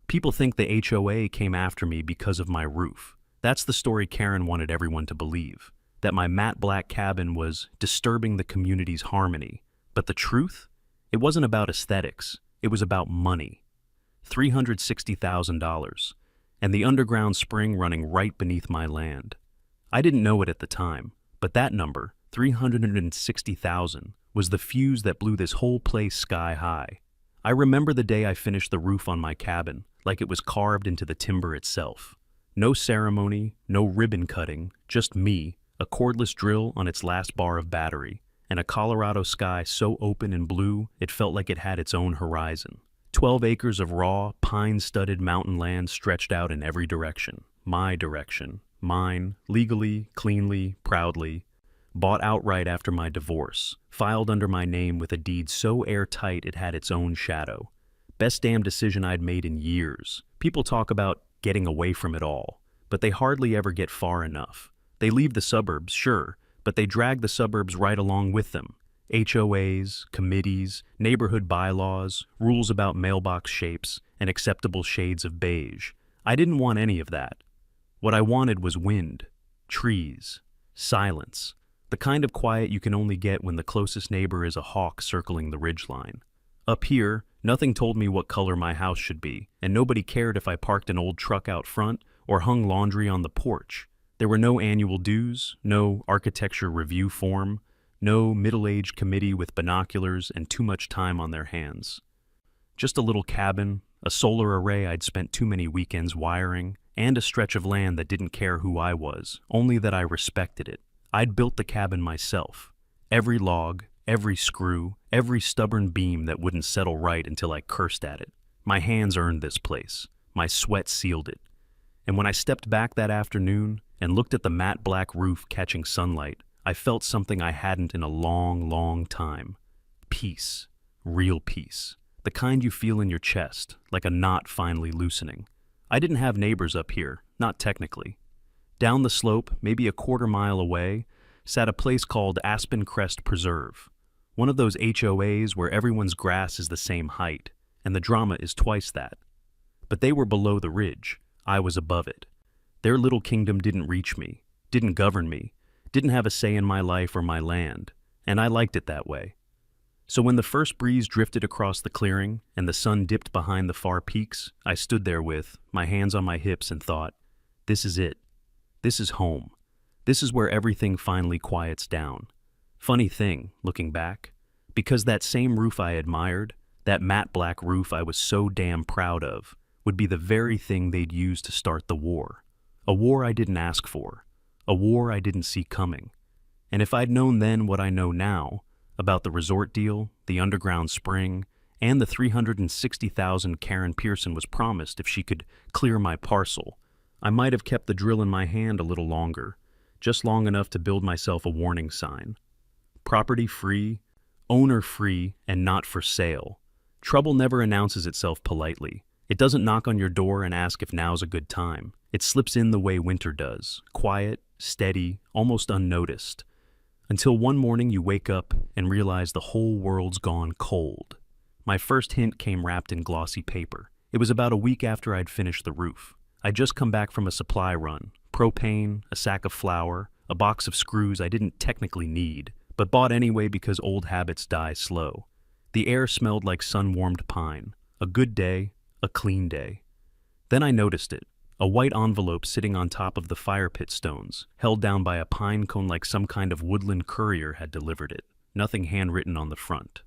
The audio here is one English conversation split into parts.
People think the HOA came after me because of my roof. That's the story Karen wanted everyone to believe, that my matte black cabin was disturbing the community's harmony. But the truth? It wasn't about aesthetics. It was about money. $360,000, and the underground spring running right beneath my land. I didn't know it at the time, but that number, 360,000, was the fuse that blew this whole place sky high. I remember the day I finished the roof on my cabin, like it was carved into the timber itself. No ceremony, no ribbon cutting, just me, a cordless drill on its last bar of battery, and a Colorado sky so open and blue it felt like it had its own horizon. 12 acres of raw, pine-studded mountain land stretched out in every direction. My direction. Mine, legally, cleanly, proudly. Bought outright after my divorce. Filed under my name with a deed so airtight it had its own shadow. Best damn decision I'd made in years. People talk about getting away from it all, but they hardly ever get far enough. They leave the suburbs, sure, but they drag the suburbs right along with them. HOAs, committees, neighborhood bylaws, rules about mailbox shapes, and acceptable shades of beige. I didn't want any of that. What I wanted was wind, trees, silence, the kind of quiet you can only get when the closest neighbor is a hawk circling the ridgeline. Up here, nothing told me what color my house should be, and nobody cared if I parked an old truck out front or hung laundry on the porch. There were no annual dues, no architecture review form, no middle-aged committee with binoculars and too much time on their hands. Just a little cabin, a solar array I'd spent too many weekends wiring, and a stretch of land that didn't care who I was, only that I respected it. I'd built the cabin myself. Every log, every screw, every stubborn beam that wouldn't settle right until I cursed at it. My hands earned this place. My sweat sealed it. And when I stepped back that afternoon and looked at the matte black roof catching sunlight, I felt something I hadn't in a long, long time. Peace. Real peace. The kind you feel in your chest, like a knot finally loosening. I didn't have neighbors up here, not technically. Down the slope, maybe a quarter-mile away, sat a place called Aspen Crest Preserve. One of those HOAs where everyone's grass is the same height, and the drama is twice that. But they were below the ridge. I was above it. Their little kingdom didn't reach me, didn't govern me, didn't have a say in my life or my land, and I liked it that way. So when the first breeze drifted across the clearing and the sun dipped behind the far peaks, I stood there with my hands on my hips and thought, this is it. This is home. This is where everything finally quiets down. Funny thing, looking back, because that same roof I admired, that matte black roof I was so damn proud of, would be the very thing they'd use to start the war. A war I didn't ask for. A war I didn't see coming. And if I'd known then what I know now, about the resort deal, the underground spring, and the $360,000 Karen Pearson was promised if she could clear my parcel, I might have kept the drill in my hand a little longer, just long enough to build myself a warning sign. Property free, owner free, and not for sale. Trouble never announces itself politely. It doesn't knock on your door and ask if now's a good time. It slips in the way winter does, quiet, steady, almost unnoticed. Until one morning you wake up and realize the whole world's gone cold. My first hint came wrapped in glossy paper. It was about a week after I'd finished the roof. I'd just come back from a supply run. Propane, a sack of flour, a box of screws I didn't technically need, but bought anyway because old habits die slow. The air smelled like sun-warmed pine. A good day, a clean day. Then I noticed it. A white envelope sitting on top of the fire pit stones, held down by a pine cone like some kind of woodland courier had delivered it. Nothing handwritten on the front.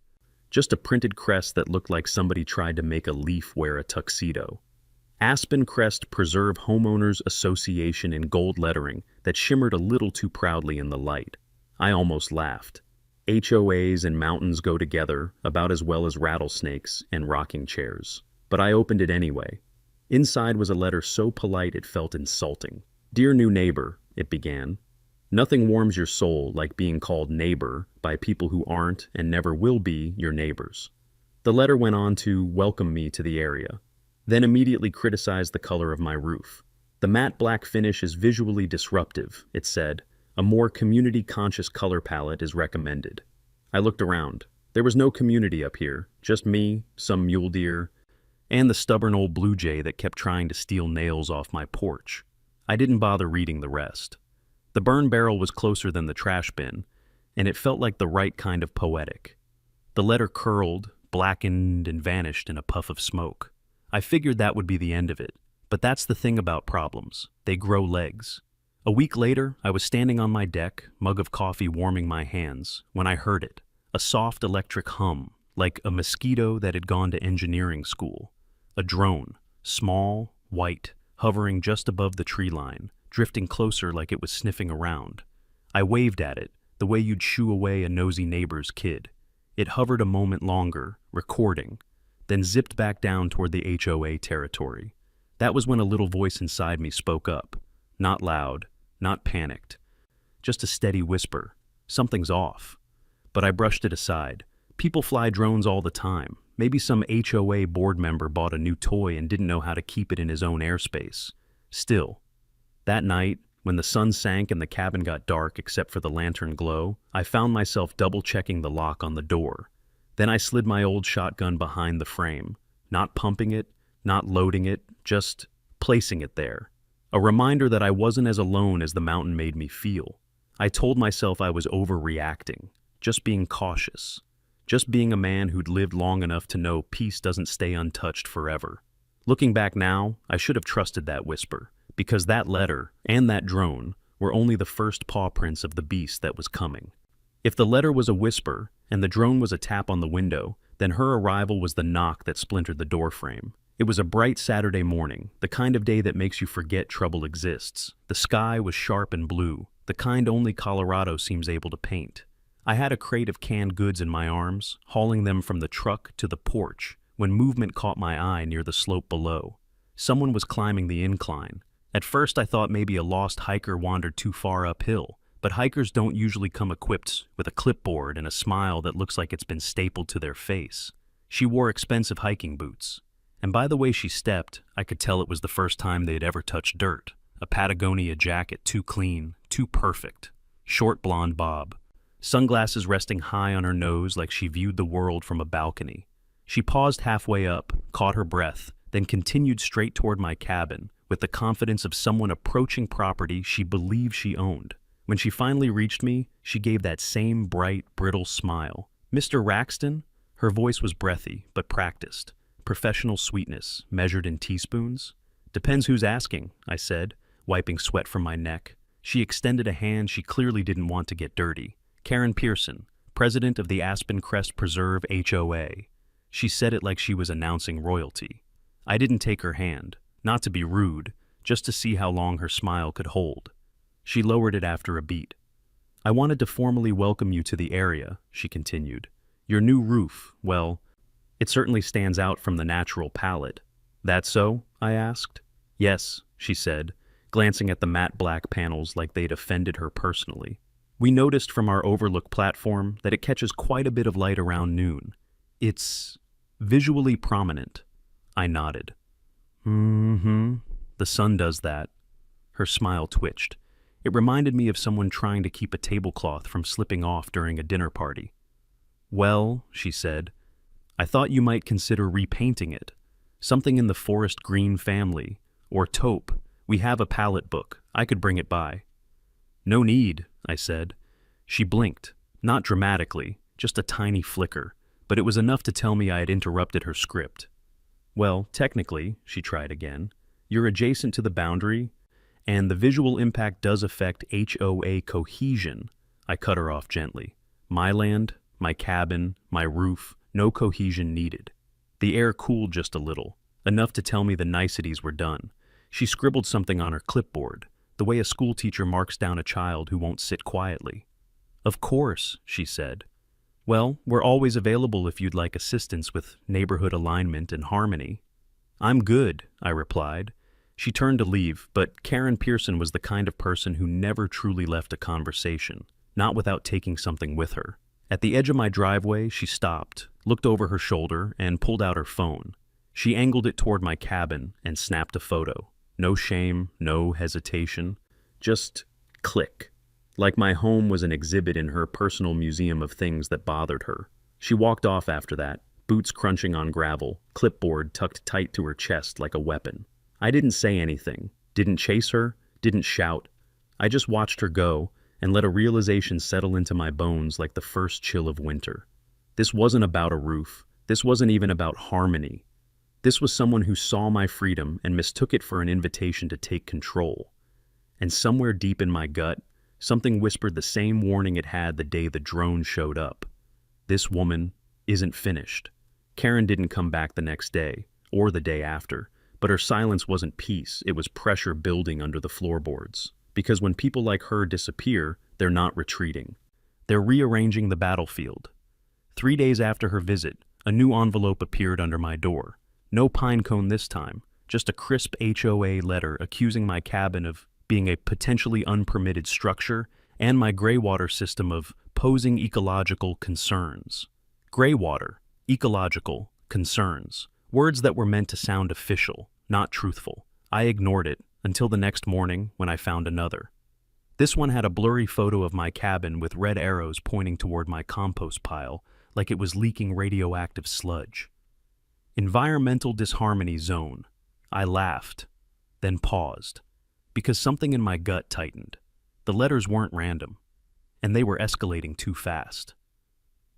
Just a printed crest that looked like somebody tried to make a leaf wear a tuxedo. Aspen Crest Preserve Homeowners Association in gold lettering that shimmered a little too proudly in the light. I almost laughed. HOAs and mountains go together about as well as rattlesnakes and rocking chairs. But I opened it anyway. Inside was a letter so polite it felt insulting. Dear new neighbor, it began. Nothing warms your soul like being called neighbor by people who aren't and never will be your neighbors. The letter went on to welcome me to the area, then immediately criticized the color of my roof. The matte black finish is visually disruptive, it said. A more community-conscious color palette is recommended. I looked around. There was no community up here, just me, some mule deer, and the stubborn old blue jay that kept trying to steal nails off my porch. I didn't bother reading the rest. The burn barrel was closer than the trash bin, and it felt like the right kind of poetic. The letter curled, blackened, and vanished in a puff of smoke. I figured that would be the end of it, but that's the thing about problems. They grow legs. A week later, I was standing on my deck, mug of coffee warming my hands, when I heard it, a soft electric hum, like a mosquito that had gone to engineering school. A drone, small, white, hovering just above the tree line, drifting closer like it was sniffing around. I waved at it, the way you'd shoo away a nosy neighbor's kid. It hovered a moment longer, recording, then zipped back down toward the HOA territory. That was when a little voice inside me spoke up. Not loud, not panicked. Just a steady whisper. Something's off. But I brushed it aside. People fly drones all the time. Maybe some HOA board member bought a new toy and didn't know how to keep it in his own airspace. Still, that night, when the sun sank and the cabin got dark except for the lantern glow, I found myself double-checking the lock on the door. Then I slid my old shotgun behind the frame, not pumping it, not loading it, just placing it there. A reminder that I wasn't as alone as the mountain made me feel. I told myself I was overreacting, just being cautious, just being a man who'd lived long enough to know peace doesn't stay untouched forever. Looking back now, I should have trusted that whisper, because that letter and that drone were only the first paw prints of the beast that was coming. If the letter was a whisper and the drone was a tap on the window, then her arrival was the knock that splintered the doorframe. It was a bright Saturday morning, the kind of day that makes you forget trouble exists. The sky was sharp and blue, the kind only Colorado seems able to paint. I had a crate of canned goods in my arms, hauling them from the truck to the porch, when movement caught my eye near the slope below. Someone was climbing the incline. At first I thought maybe a lost hiker wandered too far uphill, but hikers don't usually come equipped with a clipboard and a smile that looks like it's been stapled to their face. She wore expensive hiking boots, and by the way she stepped, I could tell it was the first time they'd ever touched dirt. A Patagonia jacket too clean, too perfect. Short blonde bob. Sunglasses resting high on her nose like she viewed the world from a balcony. She paused halfway up, caught her breath, then continued straight toward my cabin, with the confidence of someone approaching property she believed she owned. When she finally reached me, she gave that same bright, brittle smile. "Mr. Raxton?" Her voice was breathy, but practiced. Professional sweetness, measured in teaspoons. "Depends who's asking," I said, wiping sweat from my neck. She extended a hand she clearly didn't want to get dirty. "Karen Pearson, president of the Aspen Crest Preserve HOA. She said it like she was announcing royalty. I didn't take her hand, not to be rude, just to see how long her smile could hold. She lowered it after a beat. "I wanted to formally welcome you to the area," she continued. "Your new roof, well, it certainly stands out from the natural palette." "That so?" I asked. "Yes," she said, glancing at the matte black panels like they'd offended her personally. "We noticed from our overlook platform that it catches quite a bit of light around noon. It's visually prominent." I nodded. The sun does that." Her smile twitched. It reminded me of someone trying to keep a tablecloth from slipping off during a dinner party. "Well," she said, "I thought you might consider repainting it. Something in the forest green family, or taupe. We have a palette book. I could bring it by." "No need," I said. She blinked, not dramatically, just a tiny flicker, but it was enough to tell me I had interrupted her script. "Well, technically," she tried again, "you're adjacent to the boundary, and the visual impact does affect HOA cohesion." I cut her off gently. "My land, my cabin, my roof, no cohesion needed." The air cooled just a little, enough to tell me the niceties were done. She scribbled something on her clipboard, the way a schoolteacher marks down a child who won't sit quietly. "Of course," she said. "Well, we're always available if you'd like assistance with neighborhood alignment and harmony." "I'm good," I replied. She turned to leave, but Karen Pearson was the kind of person who never truly left a conversation, not without taking something with her. At the edge of my driveway, she stopped, looked over her shoulder, and pulled out her phone. She angled it toward my cabin and snapped a photo. No shame, no hesitation, just click. Like my home was an exhibit in her personal museum of things that bothered her. She walked off after that, boots crunching on gravel, clipboard tucked tight to her chest like a weapon. I didn't say anything, didn't chase her, didn't shout. I just watched her go and let a realization settle into my bones like the first chill of winter. This wasn't about a roof. This wasn't even about harmony. This was someone who saw my freedom and mistook it for an invitation to take control. And somewhere deep in my gut, something whispered the same warning it had the day the drone showed up. This woman isn't finished. Karen didn't come back the next day, or the day after, but her silence wasn't peace, it was pressure building under the floorboards. Because when people like her disappear, they're not retreating. They're rearranging the battlefield. 3 days after her visit, a new envelope appeared under my door. No pine cone this time, just a crisp HOA letter accusing my cabin of being a potentially unpermitted structure and my greywater system of posing ecological concerns. Greywater, ecological, concerns. Words that were meant to sound official, not truthful. I ignored it until the next morning when I found another. This one had a blurry photo of my cabin with red arrows pointing toward my compost pile like it was leaking radioactive sludge. Environmental disharmony zone. I laughed, then paused, because something in my gut tightened. The letters weren't random, and they were escalating too fast.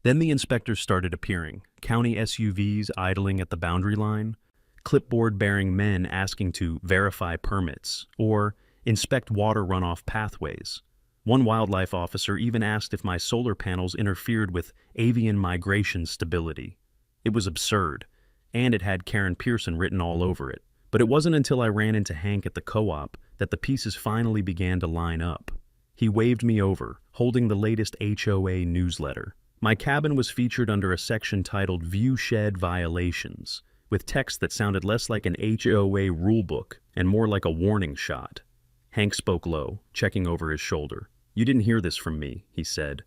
Then the inspectors started appearing, county SUVs idling at the boundary line, clipboard-bearing men asking to verify permits or inspect water runoff pathways. One wildlife officer even asked if my solar panels interfered with avian migration stability. It was absurd, and it had Karen Pearson written all over it. But it wasn't until I ran into Hank at the co-op that the pieces finally began to line up. He waved me over, holding the latest HOA newsletter. My cabin was featured under a section titled Viewshed Violations, with text that sounded less like an HOA rulebook and more like a warning shot. Hank spoke low, checking over his shoulder. "You didn't hear this from me," he said,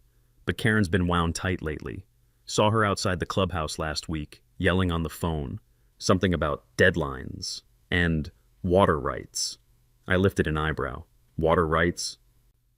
"but Karen's been wound tight lately. Saw her outside the clubhouse last week, yelling on the phone. Something about deadlines and water rights." I lifted an eyebrow. "Water rights?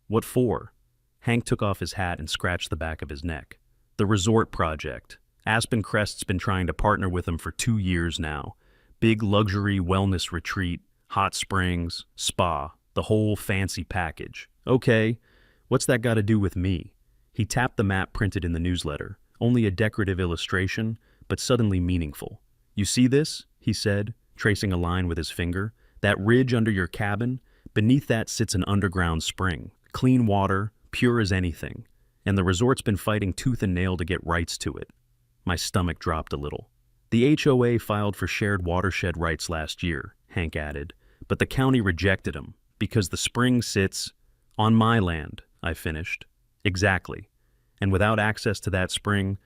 What for?" Hank took off his hat and scratched the back of his neck. "The resort project. Aspen Crest's been trying to partner with them for 2 years now. Big luxury wellness retreat, hot springs, spa, the whole fancy package. Okay, what's that got to do with me?" He tapped the map printed in the newsletter, only a decorative illustration, but suddenly meaningful. "You see this?" he said, tracing a line with his finger. "That ridge under your cabin? Beneath that sits an underground spring. Clean water, pure as anything. And the resort's been fighting tooth and nail to get rights to it." My stomach dropped a little. "The HOA filed for shared watershed rights last year," Hank added, "but the county rejected them because the spring sits on my land," I finished. "Exactly. And without access to that spring,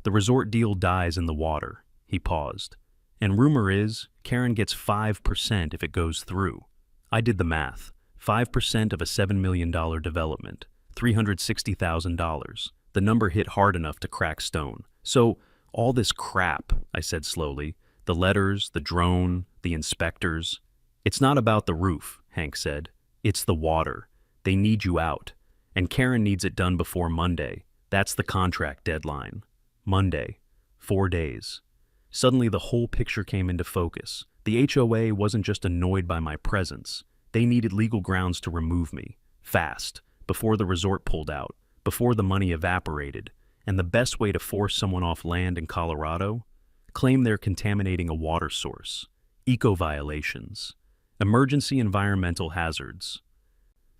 the resort deal dies in the water." He paused. "And rumor is, Karen gets 5% if it goes through." I did the math. 5% of a $7 million development. $360,000. The number hit hard enough to crack stone. "So, all this crap," I said slowly, "the letters, the drone, the inspectors. It's not about the roof," Hank said. "It's the water. They need you out. And Karen needs it done before Monday. That's the contract deadline." Monday. 4 days. Suddenly the whole picture came into focus. The HOA wasn't just annoyed by my presence. They needed legal grounds to remove me. Fast. Before the resort pulled out. Before the money evaporated. And the best way to force someone off land in Colorado? Claim they're contaminating a water source. Eco-violations. Emergency environmental hazards.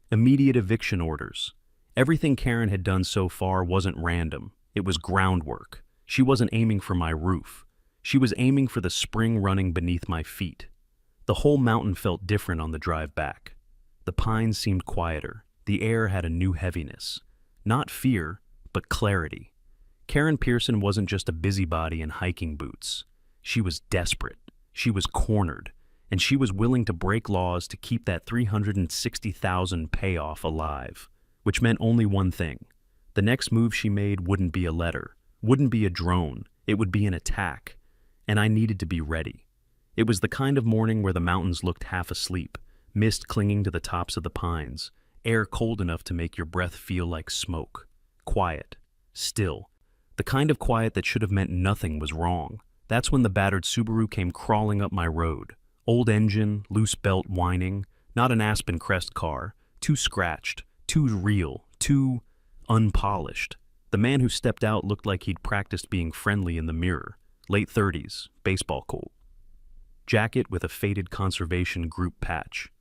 Immediate eviction orders. Everything Karen had done so far wasn't random. It was groundwork. She wasn't aiming for my roof. She was aiming for the spring running beneath my feet. The whole mountain felt different on the drive back. The pines seemed quieter. The air had a new heaviness. Not fear, but clarity. Karen Pearson wasn't just a busybody in hiking boots. She was desperate. She was cornered. And she was willing to break laws to keep that $360,000 payoff alive. Which meant only one thing. The next move she made wouldn't be a letter. Wouldn't be a drone. It would be an attack. And I needed to be ready. It was the kind of morning where the mountains looked half asleep, mist clinging to the tops of the pines, air cold enough to make your breath feel like smoke. Quiet. Still. The kind of quiet that should have meant nothing was wrong. That's when the battered Subaru came crawling up my road. Old engine, loose belt whining, not an Aspen Crest car, too scratched, too real, too unpolished. The man who stepped out looked like he'd practiced being friendly in the mirror. Late 30s, baseball coat. Jacket with a faded conservation group patch.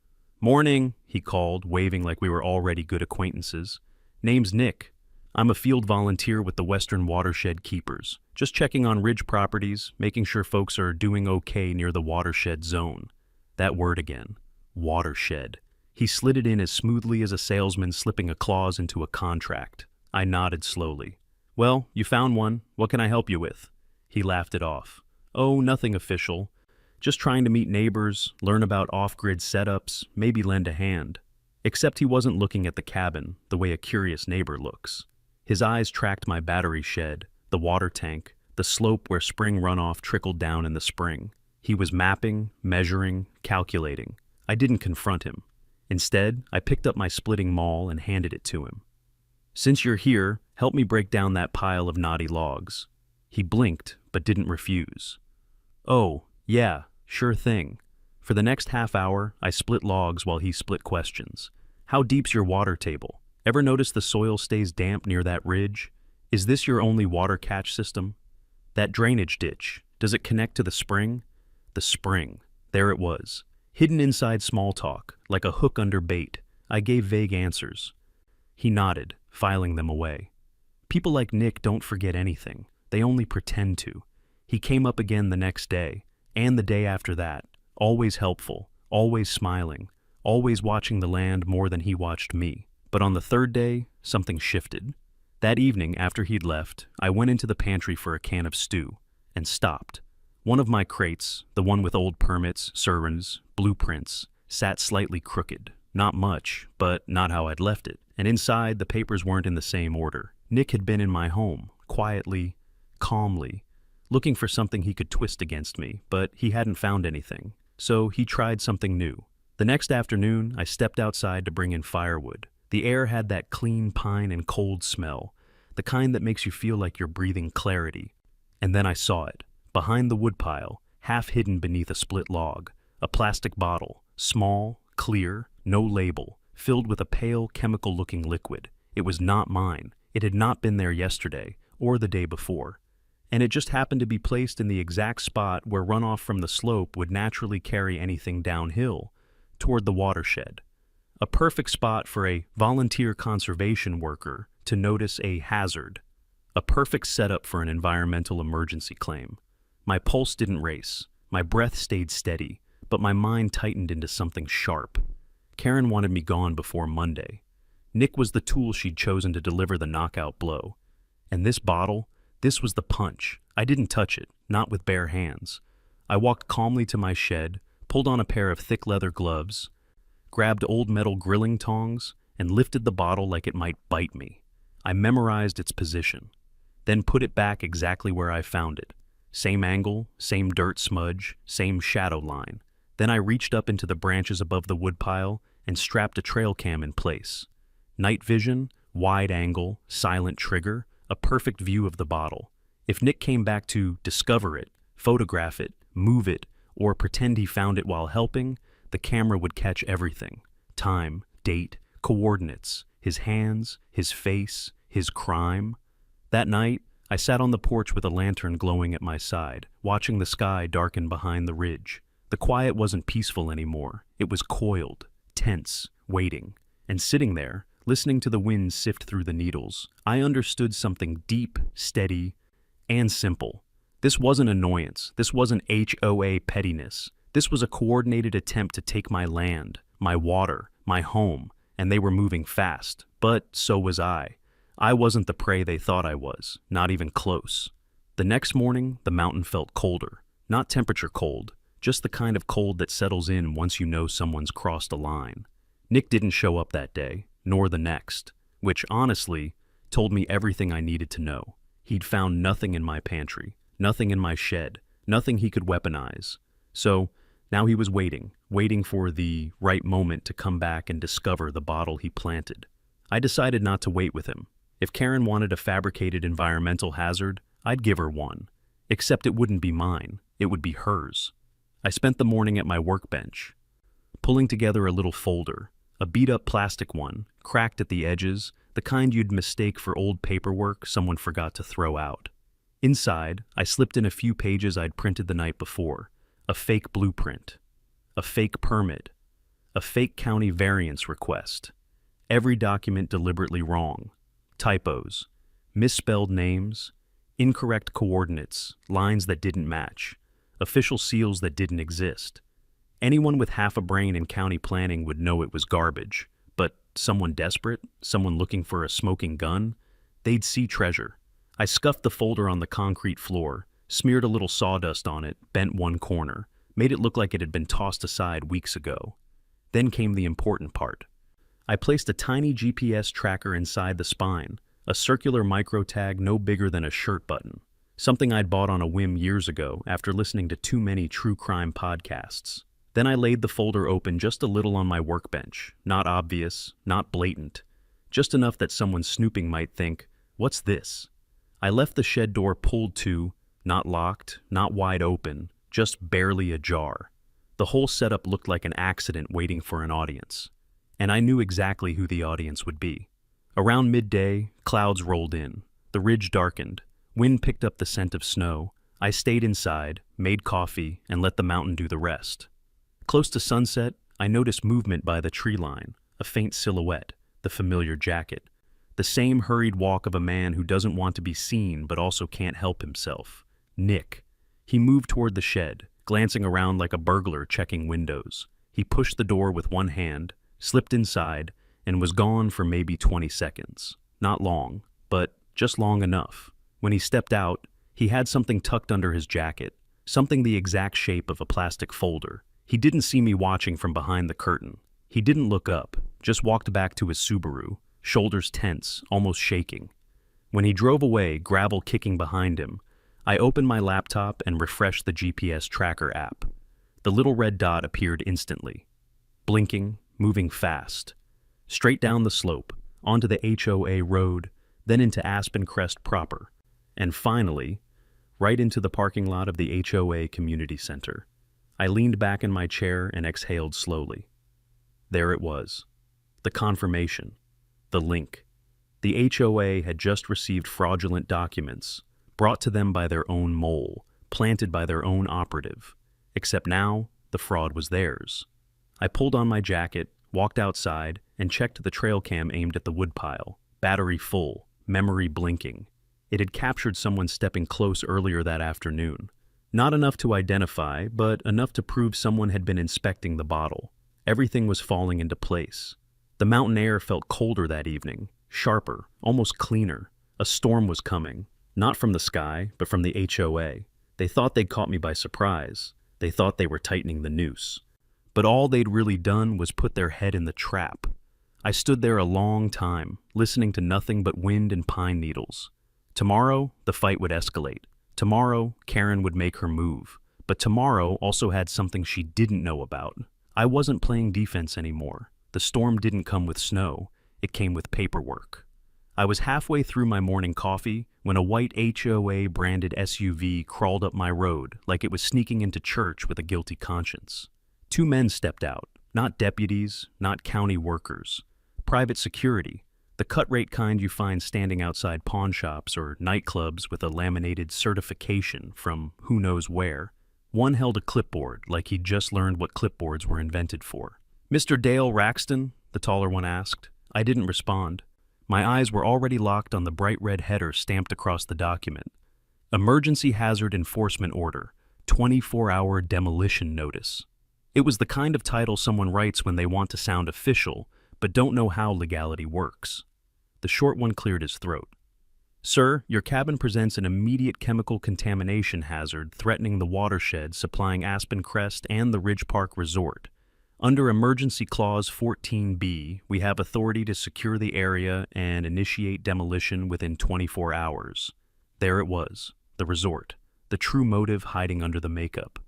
"Morning," he called, waving like we were already good acquaintances. "Name's Nick. I'm a field volunteer with the Western Watershed Keepers. Just checking on ridge properties, making sure folks are doing okay near the watershed zone." That word again. Watershed. He slid it in as smoothly as a salesman slipping a clause into a contract. I nodded slowly. "Well, you found one. What can I help you with?" He laughed it off. "Oh, nothing official. Just trying to meet neighbors, learn about off-grid setups, maybe lend a hand." Except he wasn't looking at the cabin the way a curious neighbor looks. His eyes tracked my battery shed, the water tank, the slope where spring runoff trickled down in the spring. He was mapping, measuring, calculating. I didn't confront him. Instead, I picked up my splitting maul and handed it to him. "Since you're here, help me break down that pile of knotty logs." He blinked, but didn't refuse. "Oh, yeah, sure thing." For the next half hour, I split logs while he split questions. "How deep's your water table? Ever notice the soil stays damp near that ridge? Is this your only water catch system? That drainage ditch, does it connect to the spring?" The spring. There it was. Hidden inside small talk, like a hook under bait. I gave vague answers. He nodded, filing them away. People like Nick don't forget anything. They only pretend to. He came up again the next day, and the day after that. Always helpful, always smiling, always watching the land more than he watched me. But on the third day, something shifted. That evening, after he'd left, I went into the pantry for a can of stew, and stopped. One of my crates, the one with old permits, sermons, blueprints, sat slightly crooked. Not much, but not how I'd left it. And inside, the papers weren't in the same order. Nick had been in my home, quietly, calmly, looking for something he could twist against me, but he hadn't found anything. So he tried something new. The next afternoon, I stepped outside to bring in firewood. The air had that clean pine and cold smell, the kind that makes you feel like you're breathing clarity. And then I saw it. Behind the woodpile, half hidden beneath a split log, a plastic bottle, small, clear, no label, filled with a pale, chemical-looking liquid. It was not mine. It had not been there yesterday, or the day before. And it just happened to be placed in the exact spot where runoff from the slope would naturally carry anything downhill, toward the watershed. A perfect spot for a volunteer conservation worker to notice a hazard. A perfect setup for an environmental emergency claim. My pulse didn't race. My breath stayed steady, but my mind tightened into something sharp. Karen wanted me gone before Monday. Nick was the tool she'd chosen to deliver the knockout blow. And this bottle, this was the punch. I didn't touch it, not with bare hands. I walked calmly to my shed, pulled on a pair of thick leather gloves, grabbed old metal grilling tongs, and lifted the bottle like it might bite me. I memorized its position, then put it back exactly where I found it. Same angle, same dirt smudge, same shadow line. Then I reached up into the branches above the woodpile and strapped a trail cam in place. Night vision, wide angle, silent trigger, a perfect view of the bottle. If Nick came back to discover it, photograph it, move it, or pretend he found it while helping, the camera would catch everything. Time, date, coordinates, his hands, his face, his crime. That night, I sat on the porch with a lantern glowing at my side, watching the sky darken behind the ridge. The quiet wasn't peaceful anymore. It was coiled, tense, waiting. And sitting there, listening to the wind sift through the needles, I understood something deep, steady, and simple. This wasn't annoyance. This wasn't HOA pettiness. This was a coordinated attempt to take my land, my water, my home, and they were moving fast. But so was I. I wasn't the prey they thought I was, not even close. The next morning, the mountain felt colder. Not temperature cold, just the kind of cold that settles in once you know someone's crossed a line. Nick didn't show up that day, nor the next, which, honestly, told me everything I needed to know. He'd found nothing in my pantry, nothing in my shed, nothing he could weaponize. So, now he was waiting for the right moment to come back and discover the bottle he planted. I decided not to wait with him. If Karen wanted a fabricated environmental hazard, I'd give her one. Except it wouldn't be mine, it would be hers. I spent the morning at my workbench, pulling together a little folder, a beat-up plastic one, cracked at the edges, the kind you'd mistake for old paperwork someone forgot to throw out. Inside, I slipped in a few pages I'd printed the night before, a fake blueprint, a fake permit, a fake county variance request. Every document deliberately wrong. Typos, misspelled names, incorrect coordinates, lines that didn't match, official seals that didn't exist. Anyone with half a brain in county planning would know it was garbage, but someone desperate, someone looking for a smoking gun, they'd see treasure. I scuffed the folder on the concrete floor, smeared a little sawdust on it, bent one corner, made it look like it had been tossed aside weeks ago. Then came the important part. I placed a tiny GPS tracker inside the spine, a circular micro tag no bigger than a shirt button, something I'd bought on a whim years ago after listening to too many true crime podcasts. Then I laid the folder open just a little on my workbench, not obvious, not blatant, just enough that someone snooping might think, "What's this?" I left the shed door pulled to, not locked, not wide open, just barely ajar. The whole setup looked like an accident waiting for an audience. And I knew exactly who the audience would be. Around midday, clouds rolled in. The ridge darkened. Wind picked up the scent of snow. I stayed inside, made coffee, and let the mountain do the rest. Close to sunset, I noticed movement by the tree line, a faint silhouette, the familiar jacket. The same hurried walk of a man who doesn't want to be seen but also can't help himself. Nick. He moved toward the shed, glancing around like a burglar checking windows. He pushed the door with one hand, slipped inside, and was gone for maybe 20 seconds. Not long, but just long enough. When he stepped out, he had something tucked under his jacket, something the exact shape of a plastic folder. He didn't see me watching from behind the curtain. He didn't look up, just walked back to his Subaru, shoulders tense, almost shaking. When he drove away, gravel kicking behind him, I opened my laptop and refreshed the GPS tracker app. The little red dot appeared instantly, blinking, moving fast. Straight down the slope, onto the HOA road, then into Aspen Crest proper, and finally, right into the parking lot of the HOA community center. I leaned back in my chair and exhaled slowly. There it was. The confirmation. The link. The HOA had just received fraudulent documents, brought to them by their own mole, planted by their own operative. Except now, the fraud was theirs. I pulled on my jacket, walked outside, and checked the trail cam aimed at the woodpile. Battery full, memory blinking. It had captured someone stepping close earlier that afternoon. Not enough to identify, but enough to prove someone had been inspecting the bottle. Everything was falling into place. The mountain air felt colder that evening, sharper, almost cleaner. A storm was coming, not from the sky, but from the HOA. They thought they'd caught me by surprise. They thought they were tightening the noose. But all they'd really done was put their head in the trap. I stood there a long time, listening to nothing but wind and pine needles. Tomorrow, the fight would escalate. Tomorrow, Karen would make her move. But tomorrow also had something she didn't know about. I wasn't playing defense anymore. The storm didn't come with snow. It came with paperwork. I was halfway through my morning coffee when a white HOA-branded SUV crawled up my road like it was sneaking into church with a guilty conscience. Two men stepped out, not deputies, not county workers. Private security, the cut-rate kind you find standing outside pawn shops or nightclubs with a laminated certification from who knows where. One held a clipboard like he'd just learned what clipboards were invented for. "Mr. Dale Raxton?" the taller one asked. I didn't respond. My eyes were already locked on the bright red header stamped across the document. Emergency Hazard Enforcement Order, 24-hour demolition notice. It was the kind of title someone writes when they want to sound official, but don't know how legality works. The short one cleared his throat. "Sir, your cabin presents an immediate chemical contamination hazard threatening the watershed supplying Aspen Crest and the Ridge Park Resort. Under Emergency Clause 14B, we have authority to secure the area and initiate demolition within 24 hours. There it was, the resort, the true motive hiding under the makeup.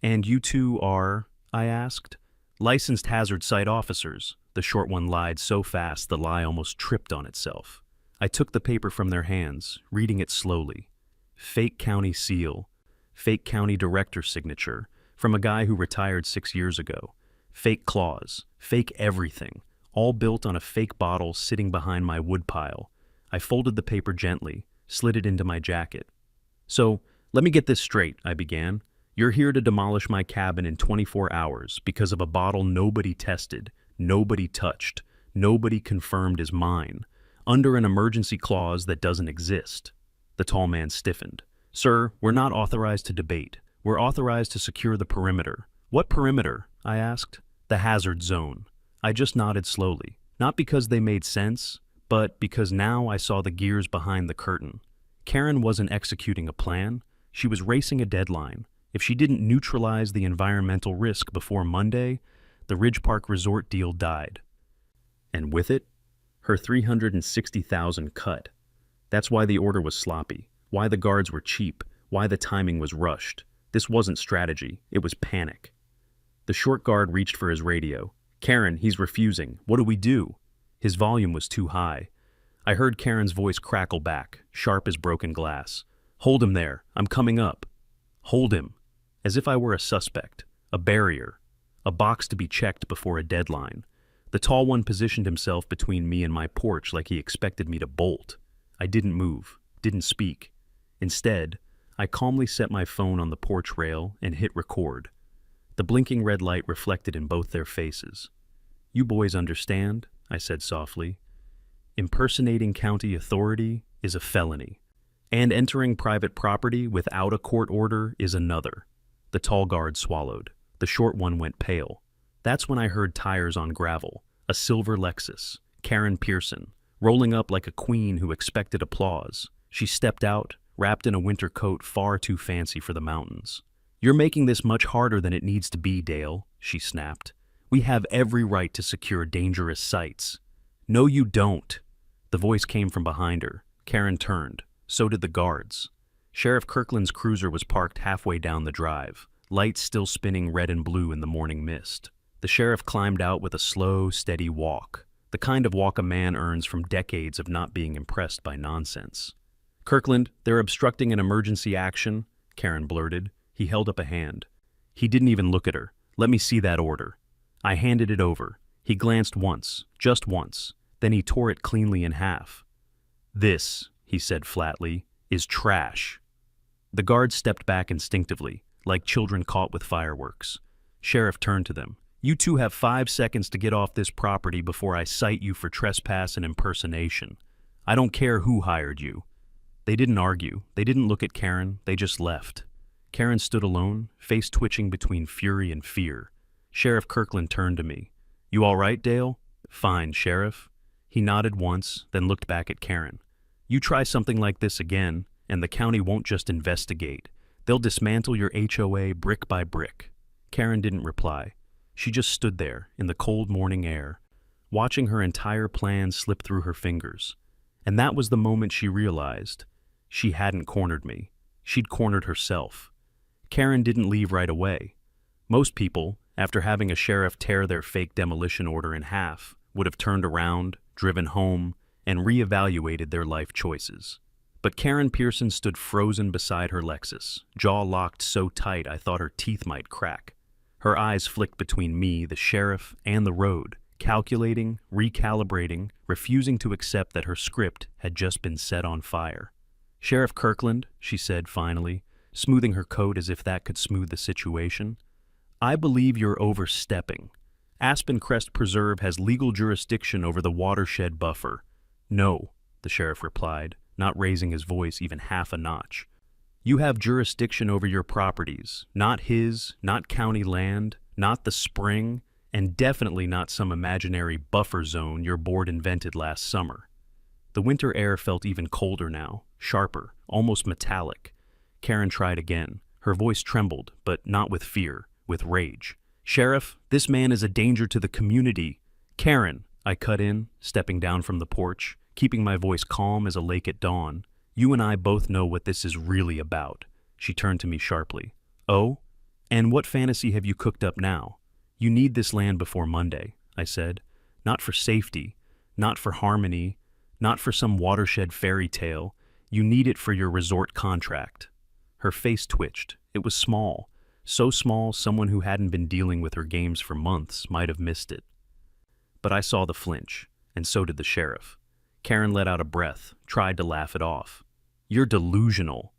"And you two are," I asked. "Licensed hazard site officers," the short one lied so fast the lie almost tripped on itself. I took the paper from their hands, reading it slowly. Fake county seal, fake county director's signature, from a guy who retired 6 years ago. Fake clause, fake everything, all built on a fake bottle sitting behind my woodpile. I folded the paper gently, slid it into my jacket. So, let me get this straight, I began. You're here to demolish my cabin in 24 hours because of a bottle nobody tested, nobody touched, nobody confirmed is mine, under an emergency clause that doesn't exist. The tall man stiffened. Sir, we're not authorized to debate. We're authorized to secure the perimeter. What perimeter? I asked. The hazard zone. I just nodded slowly, not because they made sense, but because now I saw the gears behind the curtain. Karen wasn't executing a plan. She was racing a deadline. If she didn't neutralize the environmental risk before Monday, the Ridge Park Resort deal died. And with it, her $360,000 cut. That's why the order was sloppy, why the guards were cheap, why the timing was rushed. This wasn't strategy, it was panic. The short guard reached for his radio. Karen, he's refusing. What do we do? His volume was too high. I heard Karen's voice crackle back, sharp as broken glass. Hold him there. I'm coming up. Hold him. As if I were a suspect, a barrier, a box to be checked before a deadline. The tall one positioned himself between me and my porch like he expected me to bolt. I didn't move, didn't speak. Instead, I calmly set my phone on the porch rail and hit record. The blinking red light reflected in both their faces. You boys understand, I said softly. Impersonating county authority is a felony, and entering private property without a court order is another. The tall guard swallowed. The short one went pale. That's when I heard tires on gravel, a silver Lexus, Karen Pearson, rolling up like a queen who expected applause. She stepped out, wrapped in a winter coat far too fancy for the mountains. You're making this much harder than it needs to be, Dale, she snapped. We have every right to secure dangerous sites. No, you don't. The voice came from behind her. Karen turned. So did the guards. Sheriff Kirkland's cruiser was parked halfway down the drive, lights still spinning red and blue in the morning mist. The sheriff climbed out with a slow, steady walk, the kind of walk a man earns from decades of not being impressed by nonsense. Kirkland, they're obstructing an emergency action, Karen blurted. He held up a hand. He didn't even look at her. Let me see that order. I handed it over. He glanced once, just once. Then he tore it cleanly in half. This, he said flatly, is trash. The guards stepped back instinctively, like children caught with fireworks. Sheriff turned to them. You two have 5 seconds to get off this property before I cite you for trespass and impersonation. I don't care who hired you. They didn't argue. They didn't look at Karen. They just left. Karen stood alone, face twitching between fury and fear. Sheriff Kirkland turned to me. You all right, Dale? Fine, Sheriff. He nodded once, then looked back at Karen. You try something like this again, and the county won't just investigate. They'll dismantle your HOA brick by brick. Karen didn't reply. She just stood there, in the cold morning air, watching her entire plan slip through her fingers. And that was the moment she realized she hadn't cornered me. She'd cornered herself. Karen didn't leave right away. Most people, after having a sheriff tear their fake demolition order in half, would have turned around, driven home, and reevaluated their life choices. But Karen Pearson stood frozen beside her Lexus, jaw locked so tight I thought her teeth might crack. Her eyes flicked between me, the sheriff, and the road, calculating, recalibrating, refusing to accept that her script had just been set on fire. Sheriff Kirkland, she said finally, smoothing her coat as if that could smooth the situation, I believe you're overstepping. Aspen Crest Preserve has legal jurisdiction over the watershed buffer. No, the sheriff replied, not raising his voice even half a notch. You have jurisdiction over your properties, not his, not county land, not the spring, and definitely not some imaginary buffer zone your board invented last summer. The winter air felt even colder now, sharper, almost metallic. Karen tried again. Her voice trembled, but not with fear, with rage. Sheriff, this man is a danger to the community. Karen, I cut in, stepping down from the porch, keeping my voice calm as a lake at dawn. You and I both know what this is really about. She turned to me sharply. Oh? And what fantasy have you cooked up now? You need this land before Monday, I said. Not for safety, not for harmony, Not for some watershed fairy tale. You need it for your resort contract. Her face twitched. It was small. So small someone who hadn't been dealing with her games for months might have missed it. But I saw the flinch, and so did the sheriff. Karen let out a breath, tried to laugh it off. You're delusional.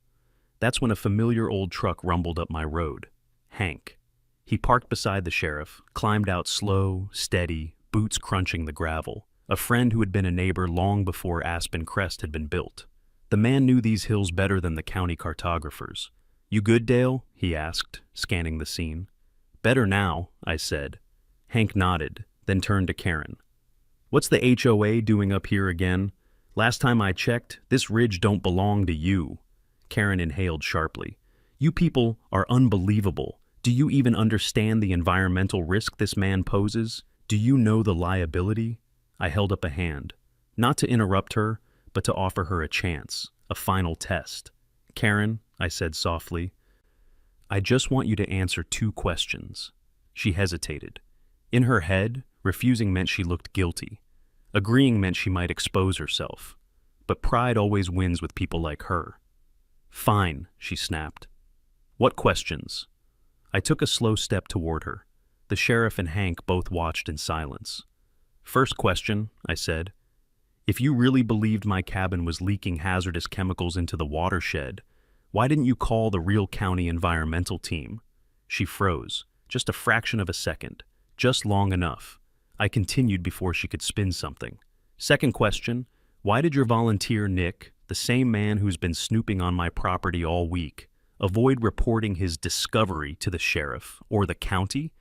That's when a familiar old truck rumbled up my road. Hank. He parked beside the sheriff, climbed out slow, steady, boots crunching the gravel. A friend who had been a neighbor long before Aspen Crest had been built. The man knew these hills better than the county cartographers. You good, Dale? He asked, scanning the scene. Better now, I said. Hank nodded, then turned to Karen. What's the HOA doing up here again? Last time I checked, this ridge don't belong to you. Karen inhaled sharply. You people are unbelievable. Do you even understand the environmental risk this man poses? Do you know the liability? I held up a hand, not to interrupt her, but to offer her a chance, a final test. Karen, I said softly, I just want you to answer 2 questions. She hesitated. In her head, refusing meant she looked guilty. Agreeing meant she might expose herself. But pride always wins with people like her. Fine, she snapped. What questions? I took a slow step toward her. The sheriff and Hank both watched in silence. First question, I said. If you really believed my cabin was leaking hazardous chemicals into the watershed, why didn't you call the real county environmental team? She froze, just a fraction of a second, just long enough. I continued before she could spin something. Second question, why did your volunteer Nick, the same man who's been snooping on my property all week, avoid reporting his discovery to the sheriff or the county?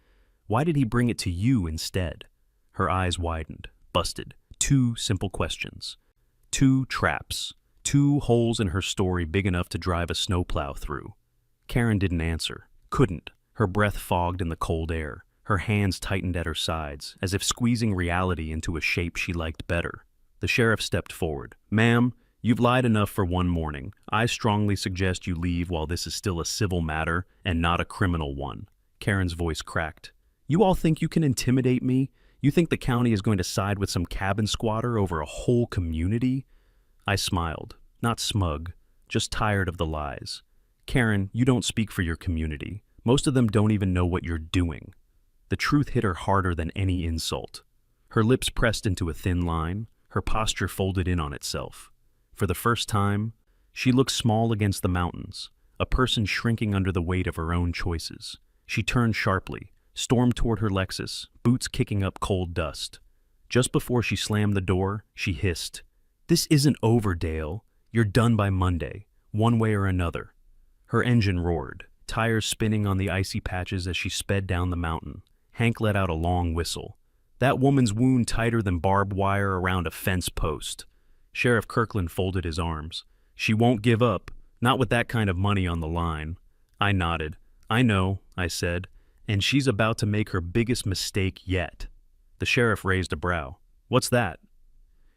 Why did he bring it to you instead? Her eyes widened, busted. 2 simple questions. 2 traps. 2 holes in her story big enough to drive a snowplow through. Karen didn't answer. Couldn't. Her breath fogged in the cold air. Her hands tightened at her sides, as if squeezing reality into a shape she liked better. The sheriff stepped forward. Ma'am, you've lied enough for one morning. I strongly suggest you leave while this is still a civil matter and not a criminal one. Karen's voice cracked. You all think you can intimidate me? You think the county is going to side with some cabin squatter over a whole community? I smiled, not smug, just tired of the lies. Karen, you don't speak for your community. Most of them don't even know what you're doing. The truth hit her harder than any insult. Her lips pressed into a thin line, her posture folded in on itself. For the first time, she looked small against the mountains, a person shrinking under the weight of her own choices. She turned sharply, stormed toward her Lexus, boots kicking up cold dust. Just before she slammed the door, she hissed, This isn't over, Dale. You're done by Monday, one way or another. Her engine roared, tires spinning on the icy patches as she sped down the mountain. Hank let out a long whistle. That woman's wound tighter than barbed wire around a fence post. Sheriff Kirkland folded his arms. She won't give up, not with that kind of money on the line. I nodded. I know, I said, and she's about to make her biggest mistake yet. The sheriff raised a brow. What's that?